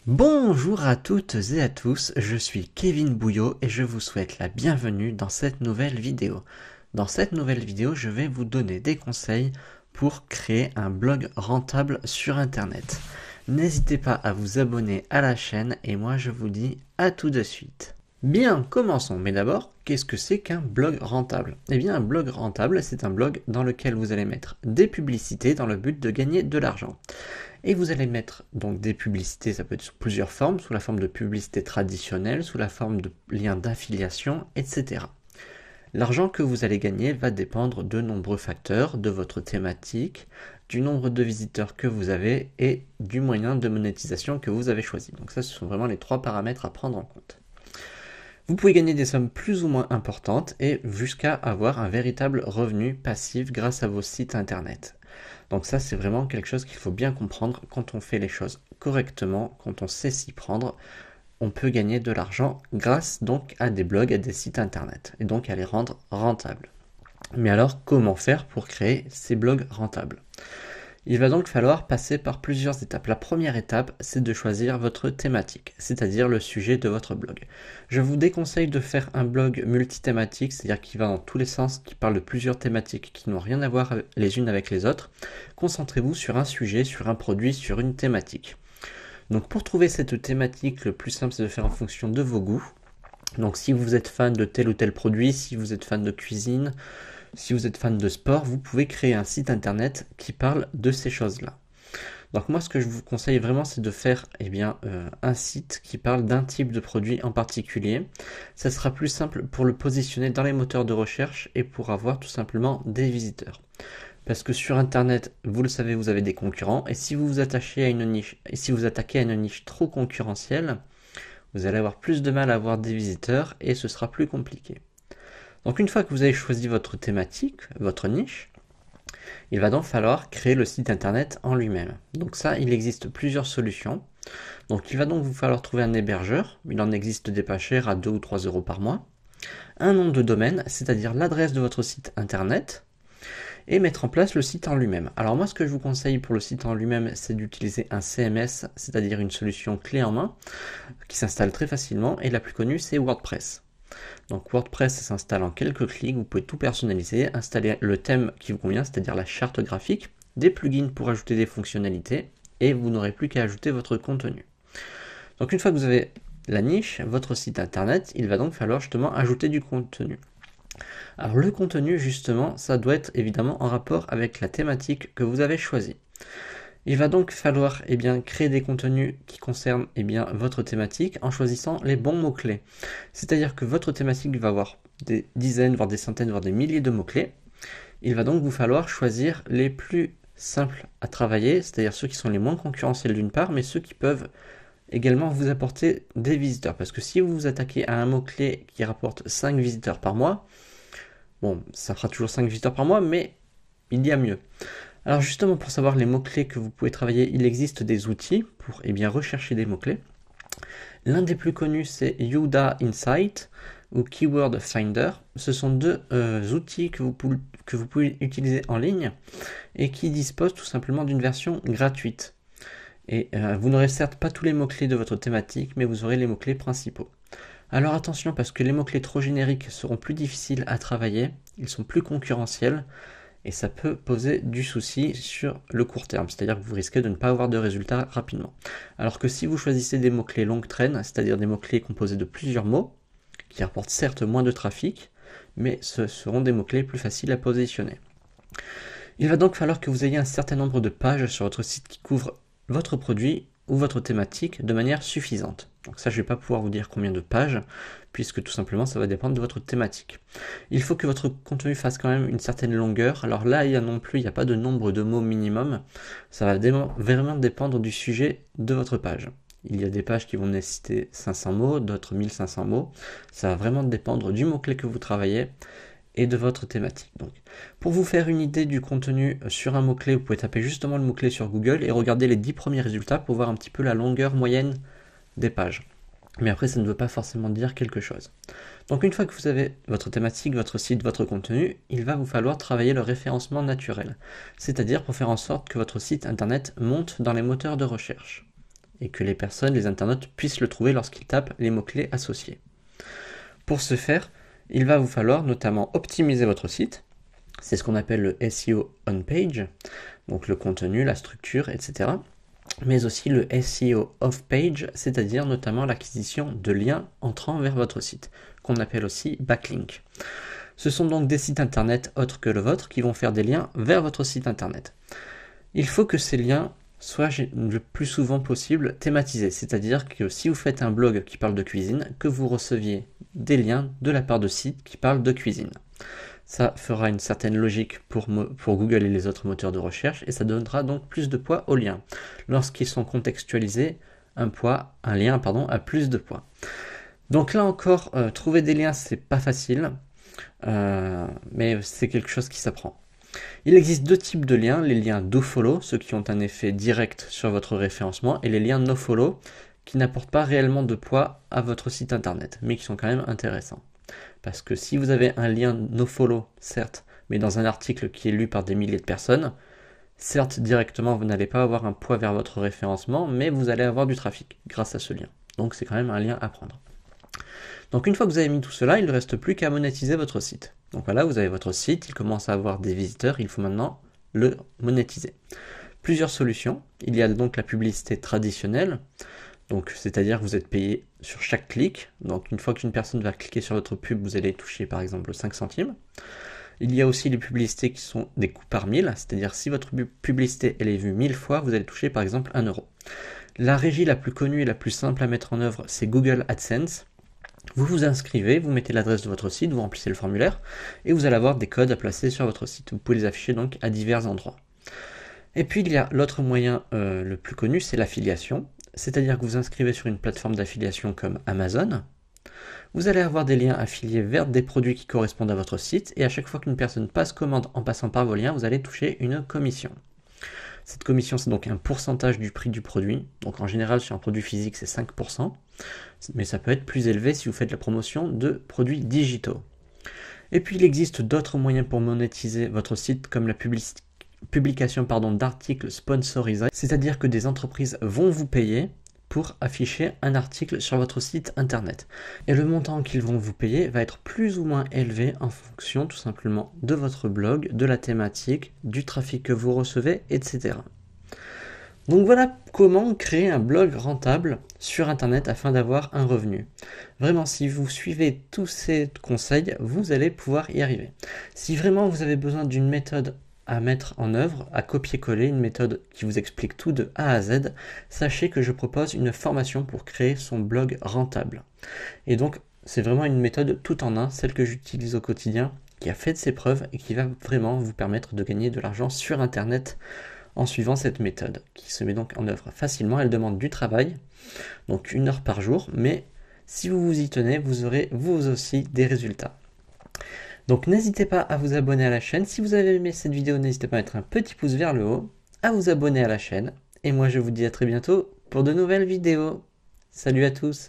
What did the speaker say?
Bonjour à toutes et à tous, je suis Kevin Bouillot et je vous souhaite la bienvenue dans cette nouvelle vidéo. Dans cette nouvelle vidéo, je vais vous donner des conseils pour créer un blog rentable sur Internet. N'hésitez pas à vous abonner à la chaîne et moi je vous dis à tout de suite. Bien, commençons. Mais d'abord, qu'est-ce que c'est qu'un blog rentable? Eh bien, un blog rentable, c'est un blog dans lequel vous allez mettre des publicités dans le but de gagner de l'argent. Et vous allez mettre donc des publicités, ça peut être sous plusieurs formes, sous la forme de publicité traditionnelle, sous la forme de liens d'affiliation, etc. L'argent que vous allez gagner va dépendre de nombreux facteurs, de votre thématique, du nombre de visiteurs que vous avez et du moyen de monétisation que vous avez choisi. Donc ça, ce sont vraiment les trois paramètres à prendre en compte. Vous pouvez gagner des sommes plus ou moins importantes et jusqu'à avoir un véritable revenu passif grâce à vos sites internet. Donc ça, c'est vraiment quelque chose qu'il faut bien comprendre quand on fait les choses correctement, quand on sait s'y prendre. On peut gagner de l'argent grâce donc à des blogs, à des sites internet et donc à les rendre rentables. Mais alors, comment faire pour créer ces blogs rentables ? Il va donc falloir passer par plusieurs étapes. La première étape, c'est de choisir votre thématique, c'est-à-dire le sujet de votre blog. Je vous déconseille de faire un blog multithématique, c'est-à-dire qui va dans tous les sens, qui parle de plusieurs thématiques qui n'ont rien à voir les unes avec les autres. Concentrez-vous sur un sujet, sur un produit, sur une thématique. Donc pour trouver cette thématique, le plus simple, c'est de faire en fonction de vos goûts. Donc si vous êtes fan de tel ou tel produit, si vous êtes fan de cuisine, si vous êtes fan de sport, vous pouvez créer un site internet qui parle de ces choses-là. Donc moi, ce que je vous conseille vraiment, c'est de faire un site qui parle d'un type de produit en particulier. Ça sera plus simple pour le positionner dans les moteurs de recherche et pour avoir tout simplement des visiteurs. Parce que sur Internet, vous le savez, vous avez des concurrents, et si vous vous attachez à une niche, et si vous attaquez à une niche trop concurrentielle, vous allez avoir plus de mal à avoir des visiteurs et ce sera plus compliqué. Donc une fois que vous avez choisi votre thématique, votre niche, il va donc falloir créer le site internet en lui-même. Donc ça, il existe plusieurs solutions. Donc il va donc vous falloir trouver un hébergeur, il en existe des pas chers à 2 ou 3 euros par mois, un nom de domaine, c'est-à-dire l'adresse de votre site internet, et mettre en place le site en lui-même. Alors moi, ce que je vous conseille pour le site en lui-même, c'est d'utiliser un CMS, c'est-à-dire une solution clé en main, qui s'installe très facilement, et la plus connue, c'est WordPress. Donc WordPress s'installe en quelques clics, vous pouvez tout personnaliser, installer le thème qui vous convient, c'est-à-dire la charte graphique, des plugins pour ajouter des fonctionnalités, et vous n'aurez plus qu'à ajouter votre contenu. Donc une fois que vous avez la niche, votre site internet, il va donc falloir justement ajouter du contenu. Alors le contenu justement, ça doit être évidemment en rapport avec la thématique que vous avez choisie. Il va donc falloir créer des contenus qui concernent votre thématique en choisissant les bons mots-clés. C'est-à-dire que votre thématique va avoir des dizaines, voire des centaines, voire des milliers de mots-clés. Il va donc vous falloir choisir les plus simples à travailler, c'est-à-dire ceux qui sont les moins concurrentiels d'une part, mais ceux qui peuvent également vous apporter des visiteurs. Parce que si vous vous attaquez à un mot-clé qui rapporte 5 visiteurs par mois, bon, ça fera toujours 5 visiteurs par mois, mais il y a mieux. Alors justement, pour savoir les mots-clés que vous pouvez travailler, il existe des outils pour rechercher des mots-clés. L'un des plus connus, c'est Youdá Insight ou Keyword Finder. Ce sont deux outils que vous pouvez utiliser en ligne et qui disposent tout simplement d'une version gratuite. Et vous n'aurez certes pas tous les mots-clés de votre thématique, mais vous aurez les mots-clés principaux. Alors attention, parce que les mots-clés trop génériques seront plus difficiles à travailler, ils sont plus concurrentiels, et ça peut poser du souci sur le court terme, c'est-à-dire que vous risquez de ne pas avoir de résultats rapidement. Alors que si vous choisissez des mots-clés longue traîne, c'est-à-dire des mots-clés composés de plusieurs mots, qui rapportent certes moins de trafic, mais ce seront des mots-clés plus faciles à positionner. Il va donc falloir que vous ayez un certain nombre de pages sur votre site qui couvrent votre produit ou votre thématique de manière suffisante. Donc ça, je ne vais pas pouvoir vous dire combien de pages, puisque tout simplement, ça va dépendre de votre thématique. Il faut que votre contenu fasse quand même une certaine longueur. Alors là, il n'y a pas de nombre de mots minimum. Ça va vraiment dépendre du sujet de votre page. Il y a des pages qui vont nécessiter 500 mots, d'autres 1500 mots. Ça va vraiment dépendre du mot-clé que vous travaillez et de votre thématique. Donc, pour vous faire une idée du contenu sur un mot-clé, vous pouvez taper justement le mot-clé sur Google et regarder les 10 premiers résultats pour voir un petit peu la longueur moyenne des pages. Mais après, ça ne veut pas forcément dire quelque chose. Donc une fois que vous avez votre thématique, votre site, votre contenu, il va vous falloir travailler le référencement naturel. C'est-à-dire pour faire en sorte que votre site internet monte dans les moteurs de recherche. et que les personnes, les internautes puissent le trouver lorsqu'ils tapent les mots-clés associés. Pour ce faire, il va vous falloir notamment optimiser votre site. C'est ce qu'on appelle le SEO on-page, donc le contenu, la structure, etc. Mais aussi le SEO off-page, c'est-à-dire notamment l'acquisition de liens entrant vers votre site, qu'on appelle aussi backlink. Ce sont donc des sites internet autres que le vôtre qui vont faire des liens vers votre site internet. Il faut que ces liens soient le plus souvent possible thématisés, c'est-à-dire que si vous faites un blog qui parle de cuisine, que vous receviez des liens de la part de sites qui parlent de cuisine. Ça fera une certaine logique pour Google et les autres moteurs de recherche, et ça donnera donc plus de poids aux liens. Lorsqu'ils sont contextualisés, un lien a plus de poids. Donc là encore, trouver des liens, c'est pas facile, mais c'est quelque chose qui s'apprend. Il existe deux types de liens, les liens dofollow, ceux qui ont un effet direct sur votre référencement, et les liens nofollow, qui n'apportent pas réellement de poids à votre site internet, mais qui sont quand même intéressants. Parce que si vous avez un lien nofollow, certes, mais dans un article qui est lu par des milliers de personnes, certes, directement, vous n'allez pas avoir un poids vers votre référencement, mais vous allez avoir du trafic grâce à ce lien. Donc c'est quand même un lien à prendre. Donc une fois que vous avez mis tout cela, il ne reste plus qu'à monétiser votre site. Donc voilà, vous avez votre site, il commence à avoir des visiteurs, il faut maintenant le monétiser. Plusieurs solutions. Il y a donc la publicité traditionnelle, donc c'est-à-dire que vous êtes payé sur chaque clic. Donc une fois qu'une personne va cliquer sur votre pub, vous allez toucher par exemple 5 centimes. Il y a aussi les publicités qui sont des coûts par 1000, c'est-à-dire si votre publicité elle est vue 1000 fois, vous allez toucher par exemple 1 euro. La régie la plus connue et la plus simple à mettre en œuvre, c'est Google AdSense. Vous vous inscrivez, vous mettez l'adresse de votre site, vous remplissez le formulaire, et vous allez avoir des codes à placer sur votre site. Vous pouvez les afficher donc à divers endroits. Et puis il y a l'autre moyen le plus connu, c'est l'affiliation. C'est-à-dire que vous inscrivez sur une plateforme d'affiliation comme Amazon. Vous allez avoir des liens affiliés vers des produits qui correspondent à votre site, et à chaque fois qu'une personne passe commande en passant par vos liens, vous allez toucher une commission. Cette commission, c'est donc un pourcentage du prix du produit. Donc en général, sur un produit physique, c'est 5%. Mais ça peut être plus élevé si vous faites la promotion de produits digitaux. Et puis il existe d'autres moyens pour monétiser votre site, comme la publication d'articles sponsorisés. C'est-à-dire que des entreprises vont vous payer pour afficher un article sur votre site internet. Et le montant qu'ils vont vous payer va être plus ou moins élevé en fonction tout simplement de votre blog, de la thématique, du trafic que vous recevez, etc. Donc voilà comment créer un blog rentable sur internet afin d'avoir un revenu. Vraiment, si vous suivez tous ces conseils, vous allez pouvoir y arriver. Si vraiment vous avez besoin d'une méthode à mettre en œuvre, à copier-coller, une méthode qui vous explique tout de A à Z, sachez que je propose une formation pour créer son blog rentable. Et donc, c'est vraiment une méthode tout en un, celle que j'utilise au quotidien, qui a fait de ses preuves et qui va vraiment vous permettre de gagner de l'argent sur internet en suivant cette méthode, qui se met donc en œuvre facilement. Elle demande du travail, donc 1 heure par jour, mais si vous vous y tenez, vous aurez vous aussi des résultats. Donc n'hésitez pas à vous abonner à la chaîne. Si vous avez aimé cette vidéo, n'hésitez pas à mettre un petit pouce vers le haut, à vous abonner à la chaîne. Et moi je vous dis à très bientôt pour de nouvelles vidéos. Salut à tous!